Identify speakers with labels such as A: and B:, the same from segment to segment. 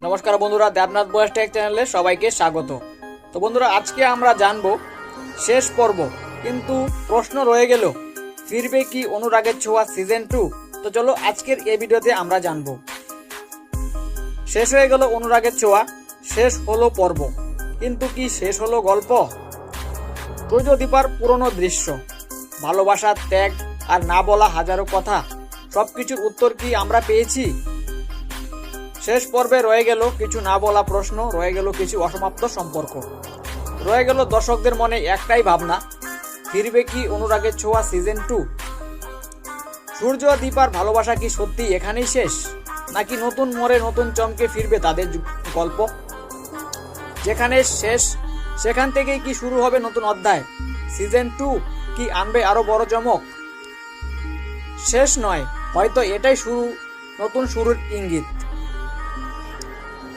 A: নমস্কার বন্ধুরা, দেবনাথ বয়েস টেক চ্যানেলে সবাইকে স্বাগত। তো বন্ধুরা, আজকে আমরা জানবো শেষ পর্ব, কিন্তু প্রশ্ন রয়ে গেল ফিরবে কি অনুরাগের ছোঁয়া সিজন 2। তো চলো আজকের এই ভিডিওতে আমরা জানবো। শেষ হয়ে গেল অনুরাগের ছোঁয়া, শেষ হলো পর্ব, কিন্তু কি শেষ হলো গল্প? সূর্যদীপার পুরনো দৃশ্য, ভালোবাসা, ত্যাগ আর না বলা হাজারো কথা, সবকিছুর উত্তর কি আমরা পেয়েছি? শেষ পর্বে রয়ে গেল কিছু না বলা প্রশ্ন, রয়ে গেল কিছু অসমাপ্ত সম্পর্ক, রয়ে গেল দর্শকদের মনে একটাই ভাবনা, ফিরবে কি অনুরাগের ছোঁয়া সিজন 2? সূর্য দীপার ভালোবাসা কি সত্যি এখানেই শেষ, নাকি নতুন মোড়ে নতুন চমকে ফিরবে তাদের গল্প? যেখানে শেষ সেখান থেকেই কি শুরু হবে নতুন অধ্যায়? সিজন 2 কি আনবে আরো বড় চমক? শেষ নয়, হয়তো এটাই শুরু, নতুন শুরুর ইঙ্গিত।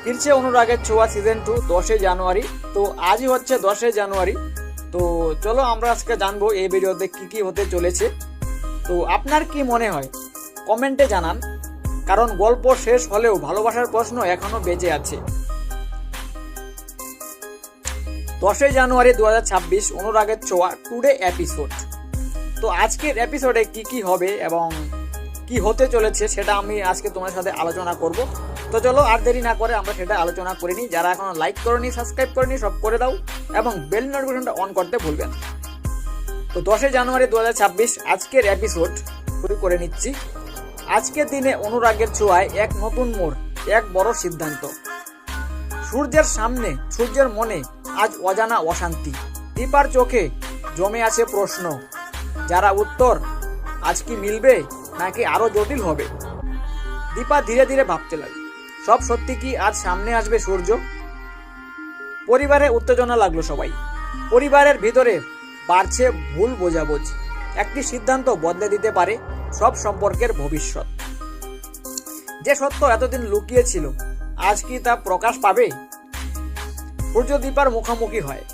A: ফিরছে অনুরাগের ছোঁয়া সিজন 2 10 জানুয়ারি। তো আজই হচ্ছে 10 জানুয়ারি। তো চলো আমরা আজকে জানবো এই ভিডিওতে কি কি হতে চলেছে। তো আপনার কি মনে হয় কমেন্টে জানান, কারণ গল্প শেষ হলেও ভালোবাসার প্রশ্ন এখনো বেঁচে আছে। 10 জানুয়ারি 2026 অনুরাগের ছোঁয়া টুডে এপিসোড। তো আজকের এপিসোডে কি কি হবে এবং কি হতে চলেছে সেটা আমি আজকে তোমার সাথে আলোচনা করব। তো চলো আর দেরি না করে আমরা সেটা আলোচনা করে নিই। যারা এখনো লাইক করনি, সাবস্ক্রাইব করনি, সব করে দাও এবং বেল নোটিফিকেশনটা অন করতে ভুলবেন। তো 10 জানুয়ারি 2026 আজকের এপিসোড শুরু করে নিচ্ছি। আজকের দিনে অনুরাগের ছোঁয়ায় এক নতুন মোড়, এক বড় সিদ্ধান্ত। সূর্যের সামনে, সূর্যের মনে আজ অজানা অশান্তি। দীপার চোখে জমে আছে প্রশ্ন, যারা উত্তর আজ কি মিলবে নাকি আরো জটিল হবে? দীপা ধীরে ধীরে ভাবতে লাগে, সব সত্যি কি আজ সামনে আসবে সূর্য? পরিবারে উত্তেজনা লাগলো সবাই। পরিবারের ভিতরে বাড়ছে ভুল বোঝাবুঝি। একটি সিদ্ধান্ত বদলে দিতে পারে সব সম্পর্কের ভবিষ্যৎ। যে সত্য এতদিন লুকিয়ে ছিল, আজ কি তা প্রকাশ পাবে? সূর্য দীপার মুখোমুখি হয়।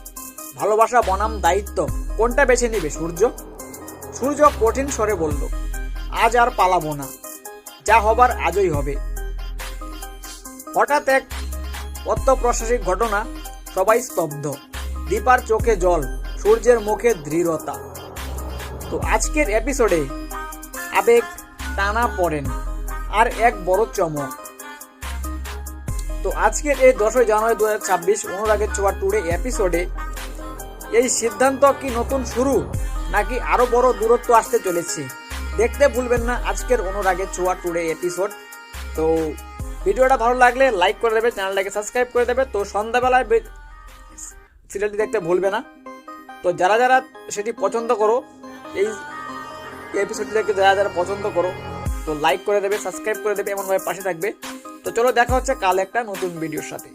A: ভালোবাসা বনাম দায়িত্ব, কোনটা বেছে নিবে সূর্য? সূর্য কঠিন স্বরে বলল, আজ আর পালাবো না, যা হবার আজই হবে। হঠাৎ এক অপ্রত্যাশিত ঘটনা, সবাই স্তব্ধ। দীপার চোখে জল, সূর্যের মুখে দৃঢ়তা। তো আজকের এপিসোডে আবেগ টানা পড়েন আর এক বড় চমক। তো আজকের এই 10 জানুয়ারি 2026 অনুরাগের ছোঁয়া টুডে এপিসোডে এই সিদ্ধান্ত কি নতুন শুরু নাকি আরো বড় দূরত্ব আসতে চলেছে? দেখতে ভুলবেন না আজকের অনুরাগের ছোঁয়া টুডে এপিসোড। তো ভিডিওটা ভালো লাগলে লাইক করে দেবে, চ্যানেলটাকে সাবস্ক্রাইব করে দেবে। তো সন্ধ্যাবেলায় সিরিয়ালটি দেখতে ভুলবে না। তো যারা যারা সেটি পছন্দ করো, এই এপিসোডটি দেখতে যারা যারা পছন্দ করো, তো লাইক করে দেবে, সাবস্ক্রাইব করে দেবে, এমনভাবে পাশে থাকবে। তো চলো দেখা হচ্ছে কাল একটা নতুন ভিডিওর সাথে।